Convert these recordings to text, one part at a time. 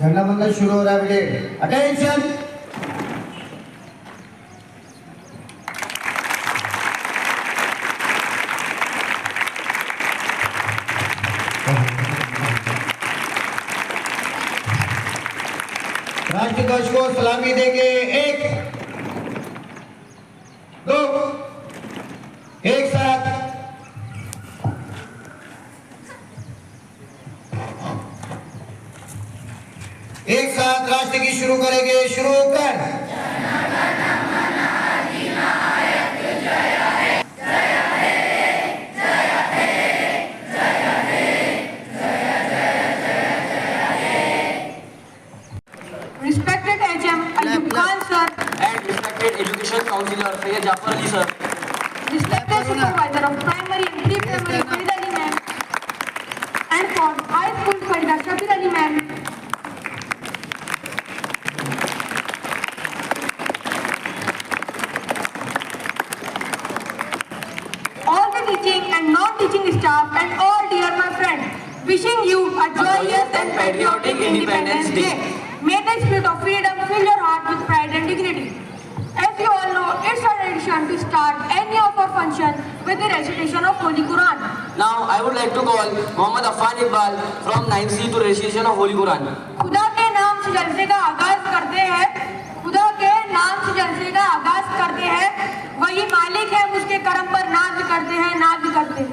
झंडा वंदन शुरू हो रहा है बेटे. अटेंशन. राष्ट्रध्वज को सलामी देंगे. 1 2 एक साथ. एक साथ राष्ट्र की शुरू करेंगे. शुरू कर. Respected HM Ayub Khan sir, and respected education counselor Sayyid Jafar Ali sir, respected supervisor of primary and pre-primary Farida Ali ma'am, and for high school Farida Shabir Ali ma'am, all the teaching and non-teaching staff and all dear my friends, wishing you a joyous and patriotic Independence Day. May the spirit of freedom fill your heart with pride and dignity. As you all know, it's our tradition to start any of our function with the recitation of Holy Quran. now I would like to call Mohammad Affan Iqbal from 9C to recitation of Holy Quran. खुदा के नाम से जलसे का आगाज करते हैं. खुदा के नाम से जलसे का आगाज करते हैं. वही मालिक है, उसके करम पर नाज करते हैं, नाज करते हैं.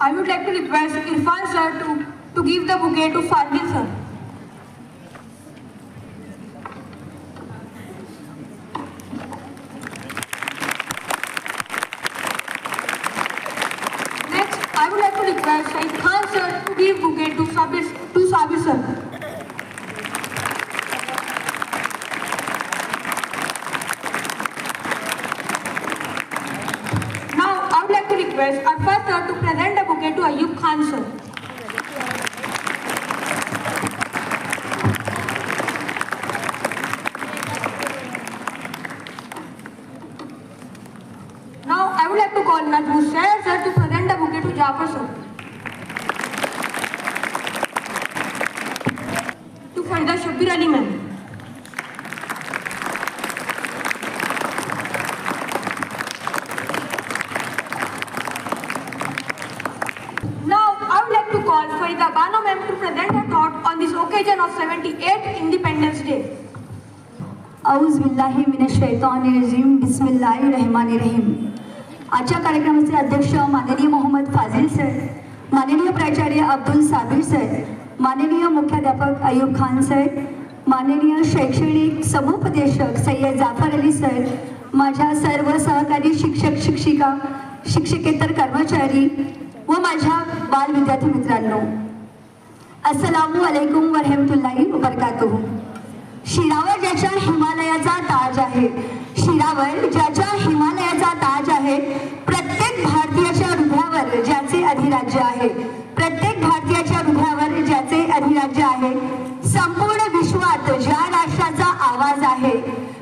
I would like to request Irfan sir to give the bouquet to Fadil sir. Next, I would like to request Saeed Khan sir to give bouquet to Sabir sir. Now, I would like to request Arfat sir to present the bouquet to Ayub Khan sir. Now, I would like to call Najmul Sir to present the bouquet to Jafar sir. To Farida Shabir Ali ma'am. Now, I would like to call Farida Bano ma'am to present her thought on this occasion of 78th Independence Day. औज़ बिल्लाहि मिनश शैतानिर रजीम बिस्मिल्लाहिर रहमानिर रहीम. आजच्या कार्यक्रमाचे अध्यक्ष माननीय मोहम्मद फाजिल sir, माननीय प्राचार्य Abdul Sabir sir, माननीय मुख्याध्यापक Ayub Khan sir, माननीय शैक्षणिक समुपदेशक सय्यद जाफर अली सर, माझ्या सर्व सहकारी शिक्षक शिक्षिका शिक्षकेतर कर्मचारी व माझ्या बाल विद्यार्थी मित्रांनो, अस्सलामु अलैकुम व रहमतुल्लाहि व बरकातुहू. शिरावर ज्याच्या हिमालयाचा ताज आहे, शिरावर ज्याच्या हिमालयाचा ताज आहे, प्रत्येक भारतीयाच्या हृदयावर ज्याचे अधिराज्य आहे, प्रत्येक भारतीयाच्या हृदयावर ज्याचे अधिराज्य आहे, संपूर्ण विश्वात ज्या राष्ट्राचा आवाज आहे,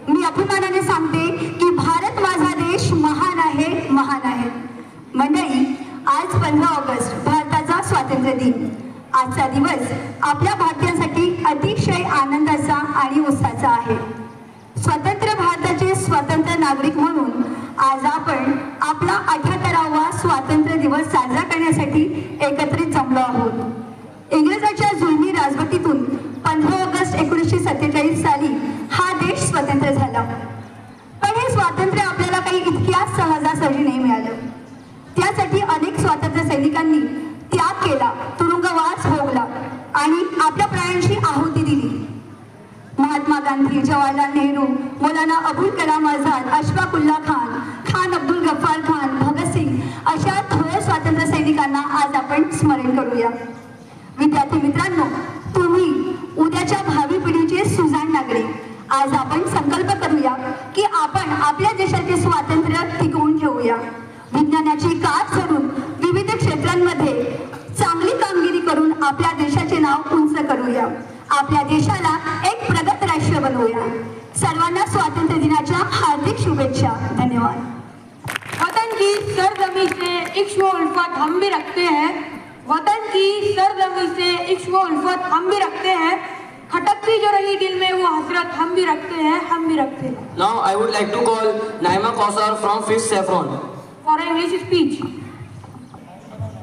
मी अभिमानाने सांगते की भारत माझा देश महान आहे, महान आहे. मंडळी, आज 15 ऑगस्ट भारताचा स्वातंत्र्य दिन. आजचा दिवस आपल्या भारतीयांसाठी अतिशय आनंदाचा आणि उत्साहाचा आहे. स्वतंत्र भारताचे स्वतंत्र नागरिक म्हणून आज आपण आपला 78वा स्वातंत्र्य दिवस साजरा करण्यासाठी एकत्रित जमलो आहोत. इंग्रजाच्या जुलमी राजवटीतून 15 ऑगस्ट 1947 साली हा देश स्वतंत्र झाला. पण हे स्वातंत्र्य आपल्याला काही इतक्या सहजासहजी नाही मिळालं. त्यासाठी अनेक स्वातंत्र्य सैनिकांनी त्याग केला, तुरुंगवास भोगला आणि आपल्या प्राणांची आहुती दिली. महात्मा गांधी, जवाहरलाल नेहरू, मौलाना अबुल कलाम आझाद, अशफाक उल्ला खान, खान अब्दुल गफ्फार खान, भगतसिंग अशा थोर स्वातंत्र्य सैनिकांना आज आपण स्मरण करूया. विद्यार्थी मित्रांनो, तुम्ही उद्याच्या भावी पिढीचे सुजाण नागरिक. आज आपण संकल्प करूया की आपण आपल्या देशाचे स्वातंत्र्य टिकवून ठेवूया. विज्ञानाची कास धरून विविध क्षेत्रांमध्ये चांगली कामगिरी करून आपल्या देशाचे नाव उंच करूया. आपल्या देशाला एक प्रगत राष्ट्र बनवूया. सर्वांना स्वातंत्र्य दिनाच्या हार्दिक शुभेच्छा. धन्यवाद. वतन की सरजमी से इश्क व उल्फत हम भी रखते हैं. वतन की सरजमी से इश्क व उल्फत हम भी रखते हैं. खटकती जो रही दिल में वो हसरत हम भी रखते हैं, हम भी रखते हैं. Now I would like to call Naima Kausar from 5th Saffron For an English speech.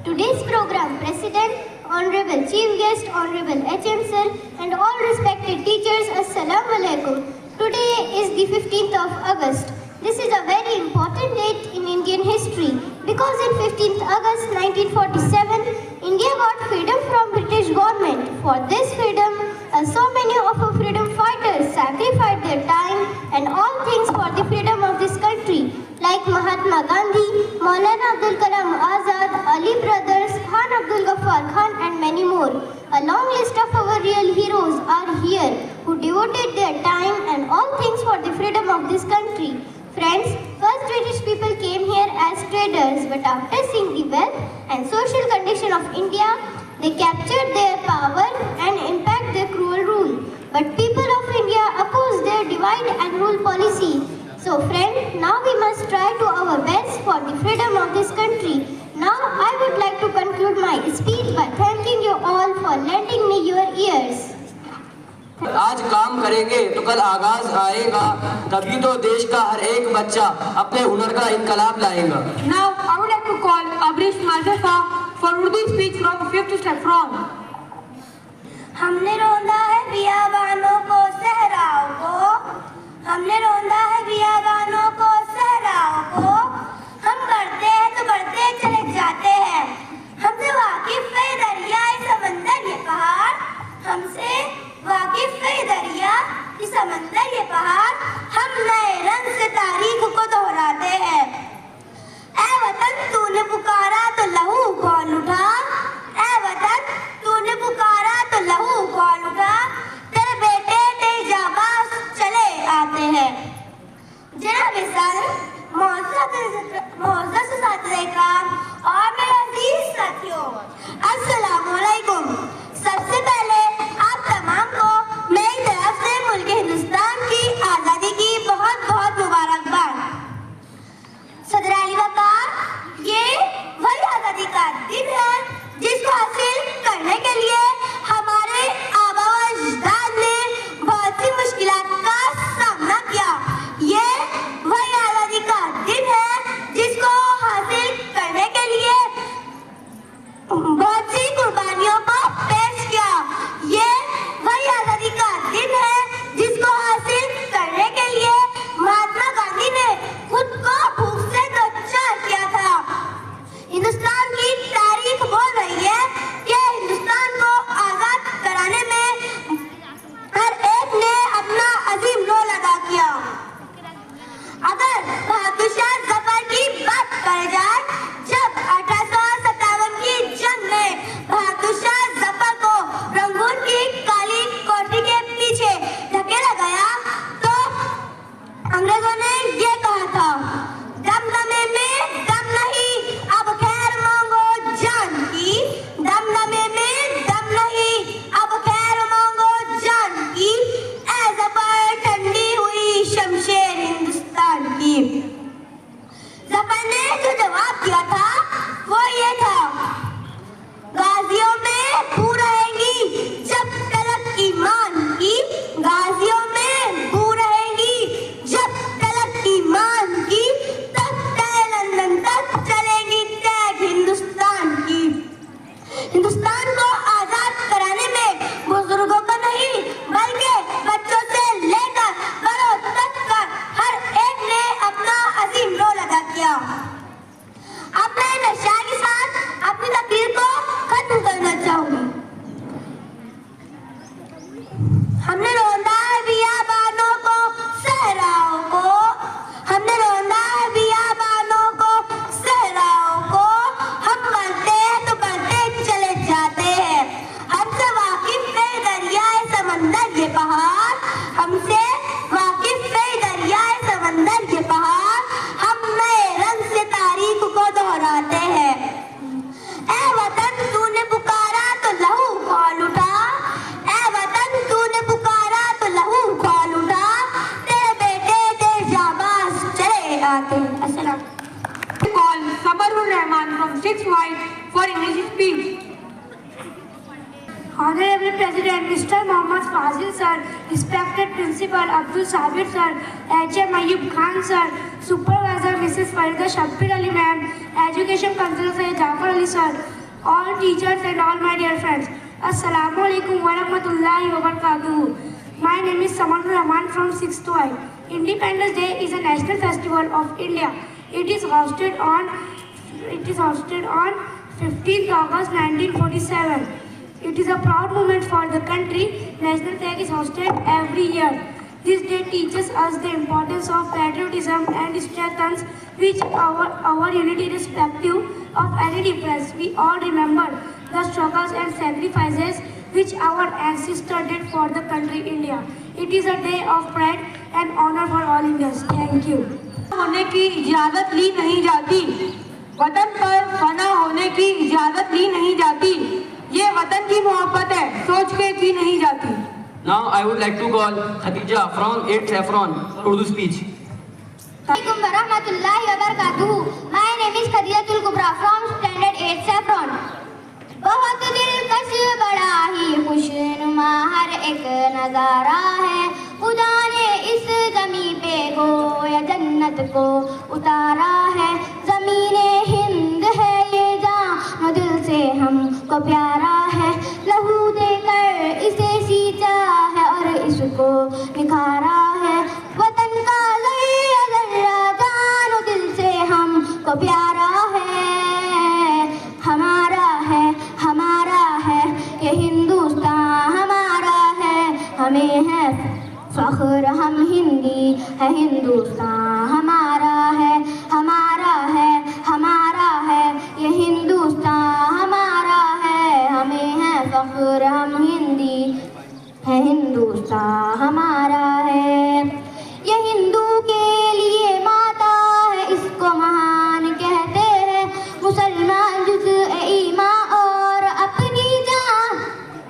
Today's program, President, Honorable Chief Guest, Honorable HM Sir, and all respected teachers, Assalamu Alaikum. Today is the 15th of August. This is a very important date in Indian history because in 15th August 1947, India got freedom from British government. For this freedom, so many of our freedom fighters sacrificed their time and all things for the freedom of this country, like Mahatma Gandhi, Maulana Abdul Kalam Azad, Ali brothers, Khan Abdul Ghaffar Khan, and many more. A long list of our real heroes are here who devoted their time and all things for the freedom of this country. Friends, first British people came here as traders, but after seeing the wealth and social condition of India, they captured their power and impact their cruel rule. But people of India opposed their divide and rule policy. So friend, now we must try to our best for the freedom of this country. Now I would like to conclude my speech by thanking you all for lending me your ears. आज काम करेंगे तो कल आगाज आएगा, तभी तो देश का हर एक बच्चा अपने हुनर का इनकलाब लाएगा. Now I would like to call Abrish Mazafa for Urdu speech from 5th Saffron. हमने रोंदा है बियाबानों को सहराओं को, हमने रोंदा है बियाबानों को सहराओं को, हम बढ़ते हैं तो बढ़ते चले जाते हैं. हमसे वाकिफ है दरिया समंदर ये पहाड़, हमसे वाकिफ है दरिया ये समंदर ये पहाड़, हम नए रंग से तारीख को दोहराते हैं. ऐ वतन तूने पुकारा तो लहू कौन उठा, ऐ वतन तूने पुकारा तो लहू कौन उठा, तेरे बेटे तेरे जाबाज चले आते हैं. जनाब सर, मोअज़्ज़ज़ साथीकार और मेरे अजीज साथियों, अस्सलामु अलैकुम. सबसे पहले आप तमाम को मेरी तरफ से मुल्क हिंदुस्तान की आज़ादी की बहुत बहुत मुबारकबाद. सदर आली वक़ार, ये वही आज़ादी का दिन है जिसको हासिल करने के लिए हमारे आबा व अजदाद ने बहुत सी मुश्किलात का सामना किया. ये वही आज़ादी का दिन है जिसको हासिल करने के लिए बहुत सी कुर्बानियों लगाते हैं। अस्सलाम। Call Samarul Rahman from 6 White for English speech. Honorable President Mr. Mohammad Fazil sir, respected Principal Abdul Sabir sir, HM Ayub Khan sir, Supervisor Mrs. Farida Shabbir Ali ma'am, Education Counselor Syed Jafar Ali sir, all teachers and all my dear friends. Assalamu alaikum wa rahmatullahi wa barakatuh. My name is Samarul Rahman from 6th Y. Independence Day is a national festival of India. It is hosted on 15th August 1947. It is a proud moment for the country. National Flag is hosted every year. This day teaches us the importance of patriotism and strengthens our unity irrespective of any difference. We all remember the struggles and sacrifices which our ancestors did for the country India. It is a day of pride and honor for all Indians. Thank you. होने की इजाजत ली नहीं जाती, वतन पर फना होने की इजाजत ली नहीं जाती। ये वतन की मोहब्बत है, सोच के की नहीं जाती। Now I would like to call Khadija from 8th Saffron for Urdu speech. Assalamualaikum warahmatullahi wabarakatuh. My name is Khadijatul Kubra from standard 8 Saffron. बहुत दिलकश बड़ा ही खुशनुमा हर एक नजारा है, खुदा ने इस जमी पे गोया जन्नत को उतारा है। जमीने हिंद है ये जान दिल से हमको प्यारा है, लहू देकर इसे सींचा है और इसको निखारा है। वतन का ज़र्रा ज़र्रा जान दिल से हमको प्यारा है, हमारा है ये हिंदुस्तान हमारा है, हमें है फख्र हम हिंदी है, हिंदुस्तान हमारा है ये हिंदुस्तान हमारा है, हमें है फख्र हम हिंदी है, हिंदुस्तान हमारा है। ये हिंदू के लिए माता है, इसको महान कहते हैं, मुसलमान जुज़ ईमान और अपनी जान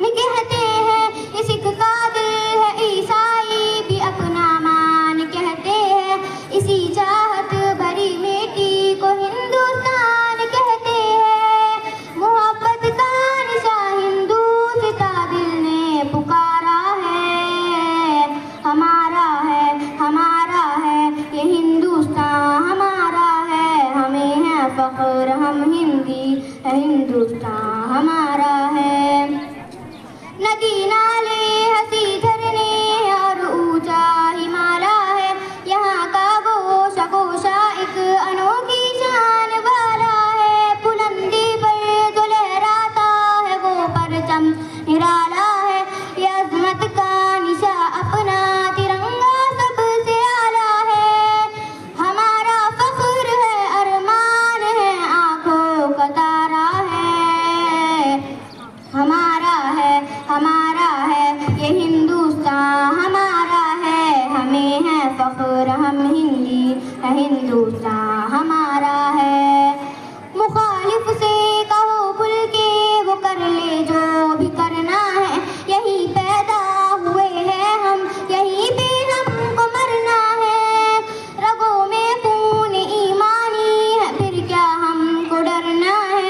कहते हैं। ये सिख का दिल है, ईसाई भी अपना मान कहते हैं, इसी चाहत भरी मिट्टी को हिंदुस्तान कहते हैं। मोहब्बत का निशा हिंदू सिता दिल ने पुकारा है, हमारा है ये हिंदुस्तान हमारा है, हमें है फख्र हम हिंदी है, हिंदुस्तान हमारा है। नदी नाले हंसी झरने और ऊंचा हिमालय है, यहाँ का गोशा एक अनोखी शान वाला है। बुलंदी पर जो लहराता है वो परचम निराला है, ये अज़मत का निशा अपना तिरंगा सबसे आला है। हमारा फख्र है, अरमान है, आंखों का तारा है, हमारा है ये हिंदुस्तान हमारा है, हमें है फख्र हम हिंदी है, हिंदुस्तान हमारा है। मुखालिफ से कहो खुल के वो कर ले जो भी करना है, यही पैदा हुए हैं हम, यही पे हमको मरना है। रगों में खून ईमानी है, फिर क्या हमको डरना है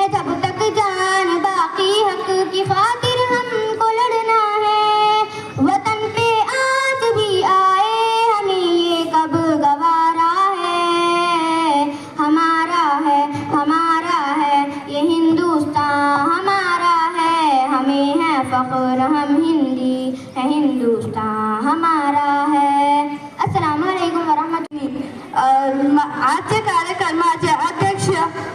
जब तक जान बाकी हक की खातिर हमको लड़ना है। वतन पे आँच भी आए हमें ये कब गवारा है, हमारा है ये हिंदुस्तान हमारा है, हमें है फख्र हम हिंदी है, हिंदुस्तान हमारा है। अस्सलामु अलैकुम वरहमतुल्लाह। आजच्या कार्यक्रमाचे अध्यक्ष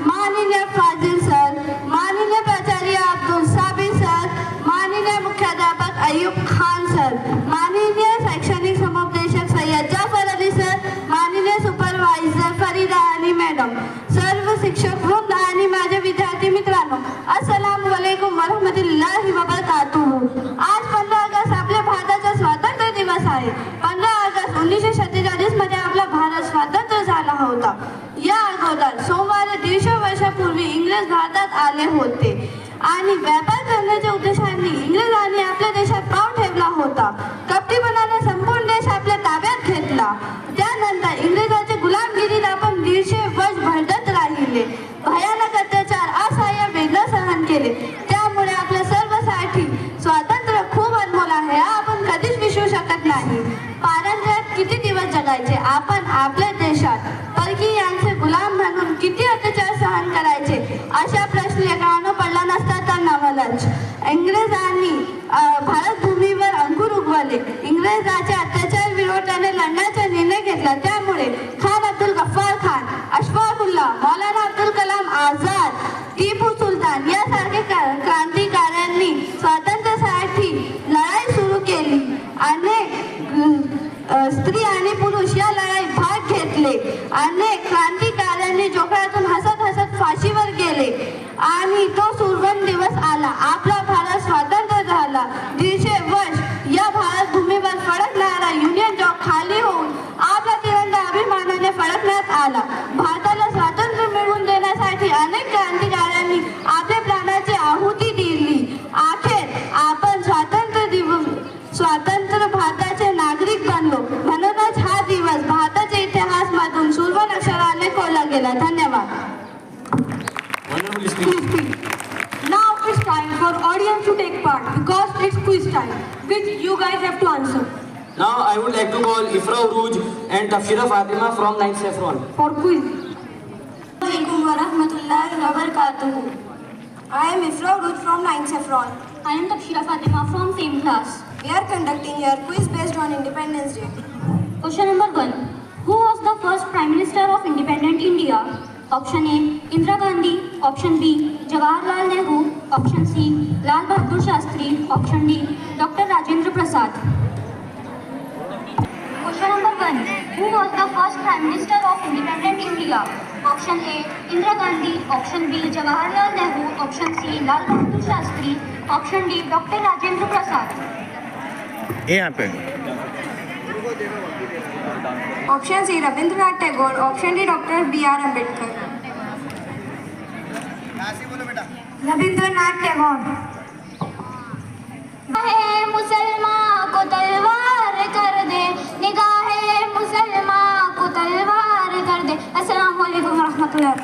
माननीय फाजिल सर, माननीय प्राचार्य अब्दुल साबिर सर, माननीय मुख्याध्यापक अयूब खान सर, माननीय शैक्षणिक समुपदेशक सय्यद जाफर अली सर, माननीय सुपरवायझर फरीदा अली मॅडम, सर्व शिक्षक वृंद आणि माझे विद्यार्थी मित्रांनो, अस्सलाम वालेकुम वरहमतुल्लाहि वबरकातुहू। आज 15 ऑगस्ट आपल्या भारताचा स्वातंत्र्य दिवस आहे। 15 ऑगस्ट 1947 मध्ये आपला भारत स्वातंत्र्य झाला होता। या अगोदर सोमवारी 150 वर्षापूर्वी इंग्रज भारतात आले होते आणि व्यापार करण्याच्या उद्देशाने इंग्रजांनी आपल्या देशात पाव ठेवला होता। कपटीपणाने संपूर्ण देश आपल्या ताब्यात घेतला। त्यानंतर इंग्रज नाही. पारंत्र्यात किती दिवस जगायचे? आपण आपल्या देशात परकीयांचे गुलाम म्हणून किती अत्याचार सहन करायचे? अशा प्रश्न एकानं पडला नसता तर नवलच. इंग्रजांनी भारत भूमीवर अंकुर उगवले. इंग्रजाच्या अत्याचार विरोधाने लढण्याचा निर्णय घेतला. त्यामुळे खान अब्दुल गफ्फार खान, अशफाकुल्ला, मौलाना अब्दुल कलाम आझाद, टिपू सुलतान यासारखे क्रांतिकारकांनी स्वातंत्र्यासाठी लढाई सुरू केली. अनेक स्त्री आणि पुरुष या लढाईत भाग घेतले. अनेक क्रांतिकारकांनी जोखडातून हसत हसत फाशीवर गेले आणि तो सुवर्ण दिवस आला. आपला भारत स्वतंत्र झाला. 150 वर्ष या भारत भूमीवर फडकणारा युनियन जॉब खाली होऊन आपला तिरंगा अभिमानाने फडकण्यात आला. भारताला स्वातंत्र्य मिळवून देण्यासाठी अनेक क्रांतिकारकांनी आपल्या प्राणाची आहुती दिली. अखेर आपण स्वतंत्र भारताचे नागरिक बनलो. म्हणूनच हा दिवस भारताच्या इतिहासामधून सुवर्ण अक्षराने कोरला गेला. धन्यवाद. Now it's time for audience to take part because it's quiz time, which you guys have to answer. Now I would like to call Ifra Uruj and Tafsira Fatima from 9th Saffron. For quiz. Assalamualaikum warahmatullahi wabarakatuh. I am Ifra Uruj from 9th Saffron. I am Tafsira Fatima from same class. We are conducting your quiz based on Independence Day. Question number 1. Who was the first Prime Minister of independent India? Option A, Indira Gandhi. Option B, Jawaharlal Nehru. Option C, Lal Bahadur Shastri. Option D, Dr. Rajendra Prasad. Question number 1. Who was the first Prime Minister of independent India? Option A, Indira Gandhi. Option B, Jawaharlal Nehru. Option C, Lal Bahadur Shastri. Option D, Dr. Rajendra Prasad. यहाँ पे Option C, Rabindranath Tagore. Option D, Dr. B.R. Ambedkar. Rabindranath Tagore. मुसलमान को तलवार कर दे, निगाहे मुसलमान को तलवार कर दे. अस्सलाम वालेकुम रहमतुल्लाह.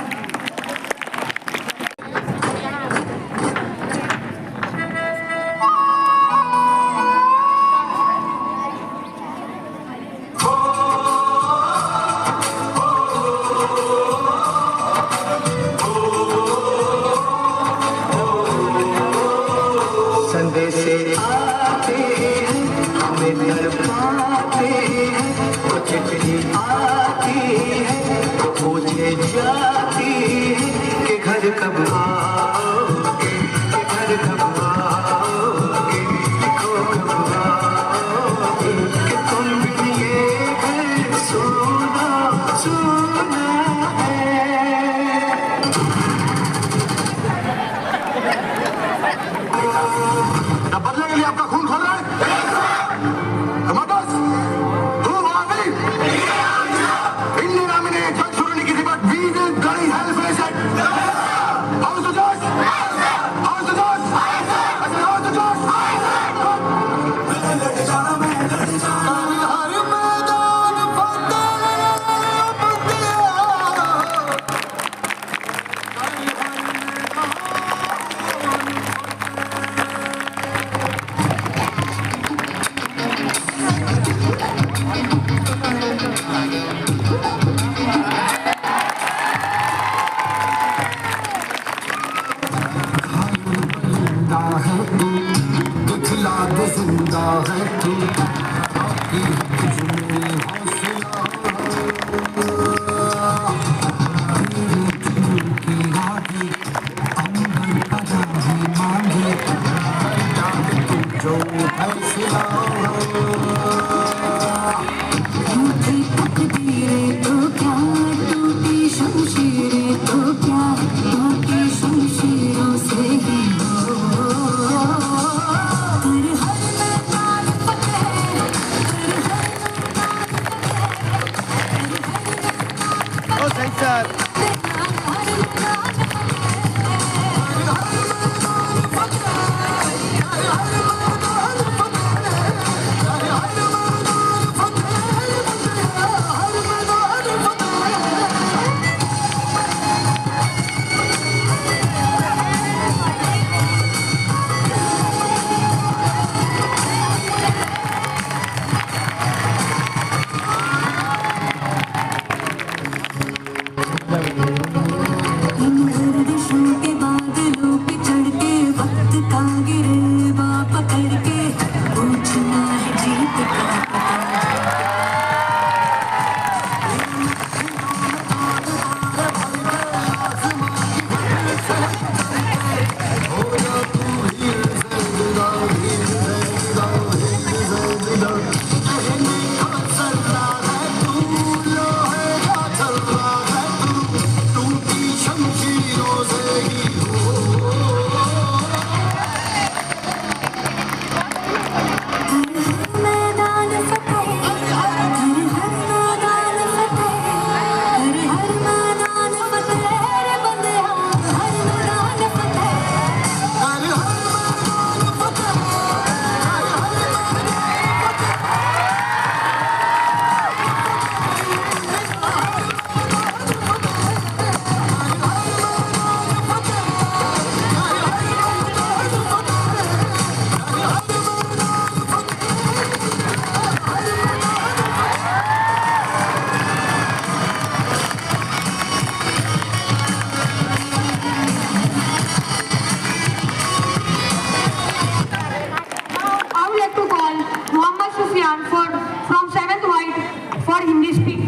for Hindi speak.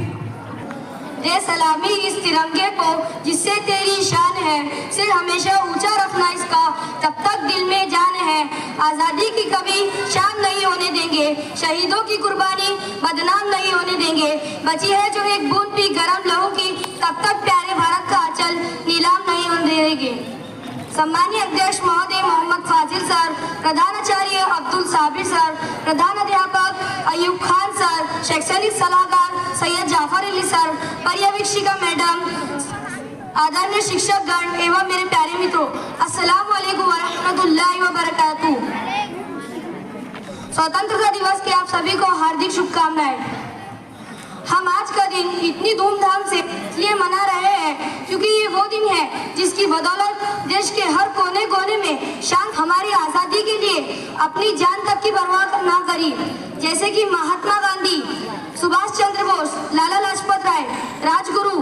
दे सलामी इस तिरंगे को जिससे तेरी शान है, सिर हमेशा ऊंचा रखना इसका जब तक दिल में जान है। आज़ादी की कभी शान नहीं होने देंगे, शहीदों की कुर्बानी बदनाम नहीं होने देंगे। बची है जो एक बूंद भी गरम लहू की, तब तक प्यारे भारत का आंचल नीलाम नहीं होने देंगे। सम्मानीय अध्यक्ष महोदय मोहम्मद फाजिल सर, प्रधानाचार्य अब्दुल साबिर सर, प्रधान अध्यापक अयूब खान सर, शैक्षणिक सलाहकार सैयद जाफर अली सर, पर्यवेक्षिका मैडम, आदरणीय शिक्षकगण एवं मेरे प्यारे मित्रों, अस्सलाम वालेकुम वरहमतुल्लाहि वबरकातुहू। स्वतंत्रता दिवस की आप सभी को हार्दिक शुभकामनाएं। हम आज का दिन इतनी धूमधाम से इसलिए मना रहे हैं क्योंकि ये वो दिन है जिसकी बदौलत देश के हर कोने कोने में शांत हमारी आज़ादी के लिए अपनी जान तक की परवाह ना करी। जैसे कि महात्मा गांधी, सुभाष चंद्र बोस, लाला लाजपत राय, राजगुरु,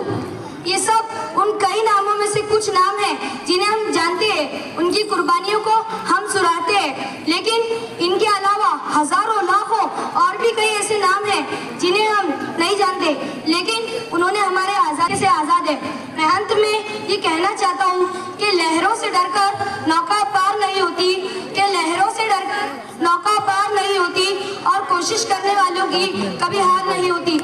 ये सब उन कई नामों में से कुछ नाम हैं जिन्हें हम जानते हैं, उनकी कुर्बानियों को हम सुराते हैं। लेकिन इनके अलावा हजारों लाखों और भी कई ऐसे नाम हैं जिन्हें हम नहीं जानते, लेकिन उन्होंने हमारे आज़ादी से आज़ाद है। मैं अंत में ये कहना चाहता हूँ कि लहरों से डरकर नौका पार नहीं होती, कि लहरों से डरकर नौका पार नहीं होती और कोशिश करने वालों की कभी हार नहीं होती।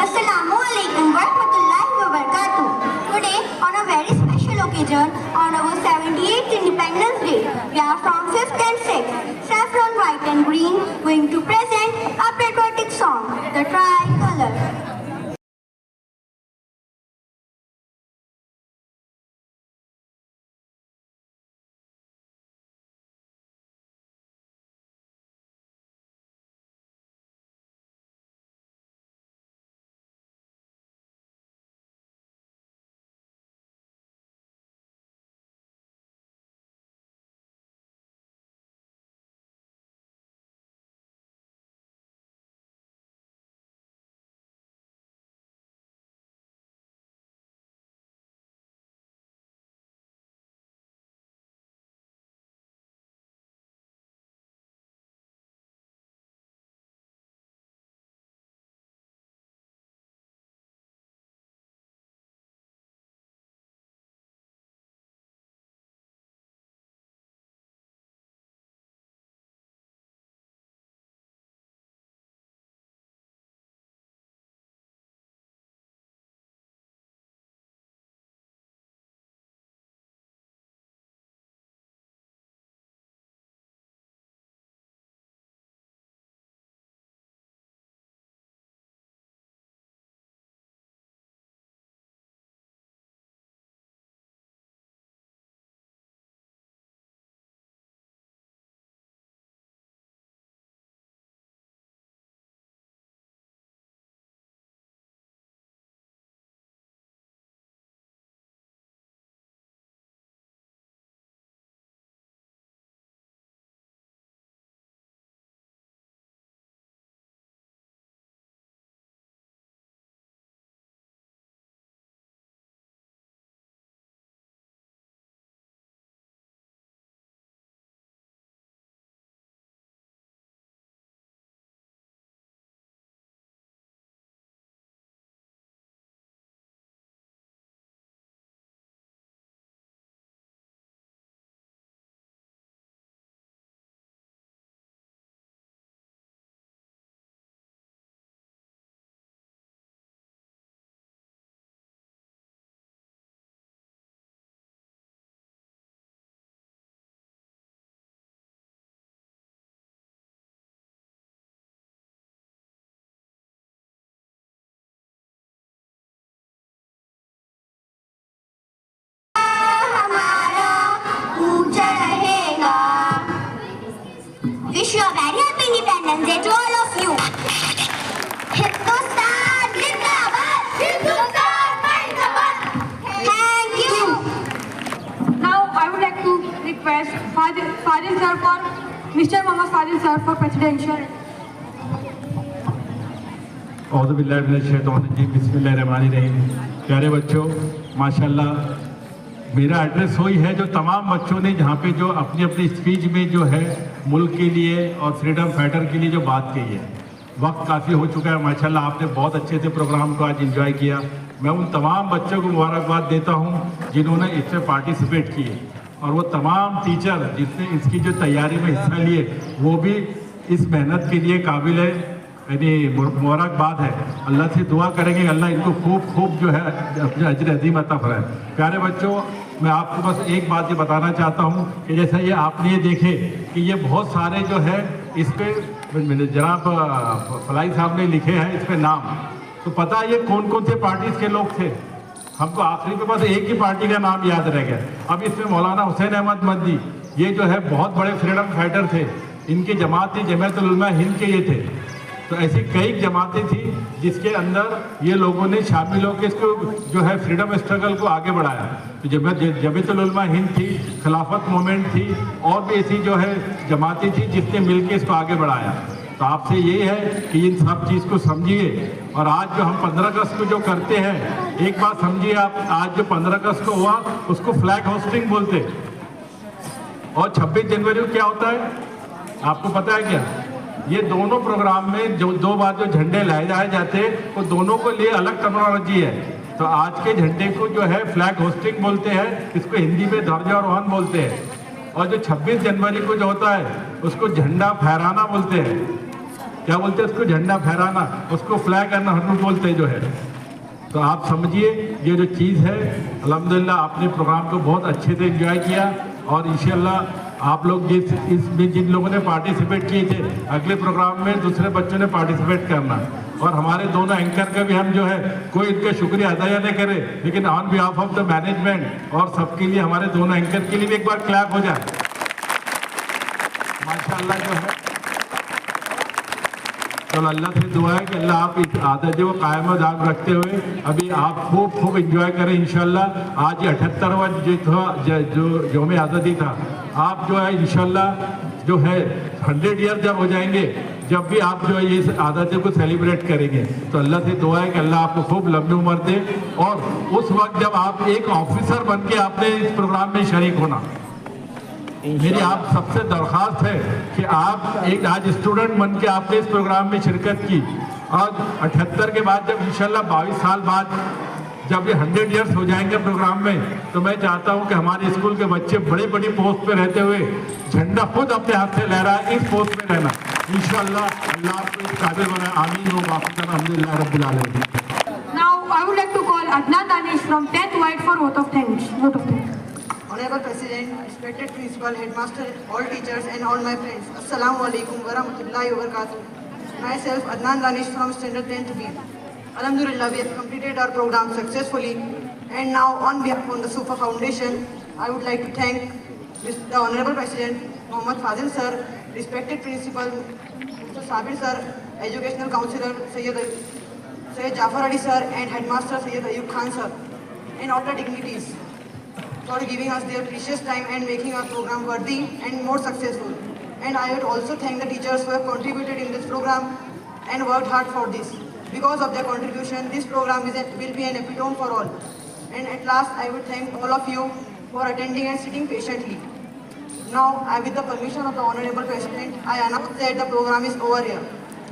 Assalamu alaikum warahmatullahi wabarakatuh. Today, on a very special occasion, on our 78th Independence Day, we are from 5th and 6th, saffron, white and green, going to present a patriotic song, The Tricolor. Wish you a very happy Independence Day to all of you. Hindustan Zindabad! Hindustan Zindabad! Thank you. Now I would like to request Fadil sir for Mr. Mohammad Fadil sir for presidential. बिस्मिल्लाहिर्रहमानिर्रहीम। प्यारे बच्चों, माशाल्लाह मेरा address वही है जो तमाम बच्चों ने जहाँ पे जो अपनी अपनी स्पीच में जो है मुल्क के लिए और फ्रीडम फाइटर के लिए जो बात कही है, वक्त काफ़ी हो चुका है। माशाल्लाह आपने बहुत अच्छे से प्रोग्राम को आज एंजॉय किया। मैं उन तमाम बच्चों को मुबारकबाद देता हूँ जिन्होंने इसमें पार्टिसिपेट किए, और वो तमाम टीचर जिसने इसकी जो तैयारी में हिस्सा लिए वो भी इस मेहनत के लिए काबिल है, यानी मुबारकबाद है। अल्लाह से दुआ करेंगे अल्लाह इनको खूब खूब जो है अपने अजर अजीम अता फरमाए। प्यारे बच्चों, मैं आपको बस एक बात ये बताना चाहता हूँ कि जैसा ये आपने ये देखे कि ये बहुत सारे जो है इस पर जनाब फलाई साहब ने लिखे हैं इस पर नाम, तो पता है ये कौन कौन से पार्टीज के लोग थे? हमको आखिरी में बस एक ही पार्टी का नाम याद रह गया। अब इसमें मौलाना हुसैन अहमद मदनी, ये जो है बहुत बड़े फ्रीडम फाइटर थे, इनकी जमात थी जमीयतुल उलमा हिंद के ये थे। तो ऐसी कई जमातें थी जिसके अंदर ये लोगों ने शामिल होकर इसको जो है फ्रीडम स्ट्रगल को आगे बढ़ाया। तो जमीयतुल उलमा हिंद थी, खिलाफत मूवमेंट थी, और भी ऐसी जो है जमातें थी जिसने मिलकर इसको आगे बढ़ाया। तो आपसे यही है कि इन सब चीज़ को समझिए। और आज जो हम 15 अगस्त को जो करते हैं, एक बात समझिए आप, आज जो 15 अगस्त को हुआ उसको फ्लैग होस्टिंग बोलते, और 26 जनवरी को क्या होता है आपको पता है क्या? ये दोनों प्रोग्राम में जो दो बार जो झंडे लहराए जाते हैं वो दोनों को लिए अलग टर्मिनोलॉजी है। तो आज के झंडे को जो है फ्लैग होस्टिंग बोलते हैं, इसको हिंदी में ध्वजारोहण बोलते हैं। और जो 26 जनवरी को जो होता है उसको झंडा फहराना बोलते हैं। क्या बोलते हैं उसको? झंडा फहराना, उसको फ्लैग अनहर्न बोलते हैं जो है। तो आप समझिए ये जो चीज़ है, अल्हम्दुलिल्लाह आपने प्रोग्राम को बहुत अच्छे से एंजॉय किया, और इंशाल्लाह आप लोग इसमें जिन लोगों ने पार्टिसिपेट किए थे अगले प्रोग्राम में दूसरे बच्चों ने पार्टिसिपेट करना। और हमारे दोनों एंकर का भी हम जो है कोई इनका शुक्रिया अदा या नहीं करे, लेकिन on behalf of the management और सबके लिए हमारे दोनों एंकर के लिए भी एक बार क्लैप हो जाए। माशाल्लाह जो है, तो अल्लाह से दुआ है कि अल्लाह आप इस आदत को कायम दाम रखते हुए अभी आप खूब खूब एंजॉय करें इंशाल्लाह। आज ये 78वां जो यौम आज़ादी था, आप जो है इंशाल्लाह जो है 100 ईयर जब हो जाएंगे, जब भी आप जो है ये आज़ादी को सेलिब्रेट करेंगे, तो अल्लाह से दुआ है कि अल्लाह आपको खूब लंबी उम्र दे। और उस वक्त जब आप एक ऑफिसर बन के आपने इस प्रोग्राम में शरीक होना, मेरी आप सबसे दरख्वास्त है कि आप एक आज स्टूडेंट बन के आपने इस प्रोग्राम में शिरकत की, और 78 के बाद जब इंशाल्लाह 22 साल बाद जब ये 100 ईयर्स हो जाएंगे प्रोग्राम में, तो मैं चाहता हूं कि हमारे स्कूल के बच्चे बड़ी बड़ी पोस्ट पे रहते हुए झंडा खुद अपने हाथ से लहराए, इस पोस्ट में रहना इंशाल्लाह। अल्लाह आपको इस काबिल बनाए, आमीन हो बाकी अल्हम्दुलिल्लाह रब्बिल आलमीन। Now I would like to call Adnan Danish from 10th White for vote of thanks. Honorable President, respected Principal, Headmaster, all teachers and all my friends, Assalamu alaikum wa rahmatullahi wa barakatuh. Myself Adnan Danish from Standard 10th B. Alhamdulillah, we have completed our program successfully, and now on behalf of the Sufa Foundation, I would like to thank the Honorable President Mohammad Fazil sir, respected Principal Mr. Sabir sir, Educational Counselor Sayyid Jafar Ali sir, and Headmaster Sayyid Ayub Khan sir, and all the dignitaries for giving us their precious time and making our program worthy and more successful. And I would also thank the teachers who have contributed in this program and worked hard for this. Because of their contribution, this program will be an epitome for all. And at last, I would thank all of you for attending and sitting patiently. Now, with the permission of the Honorable President, I announce that the program is over here.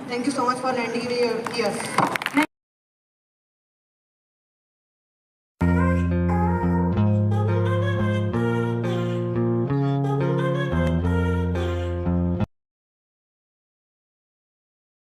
Thank you so much for lending me your ears.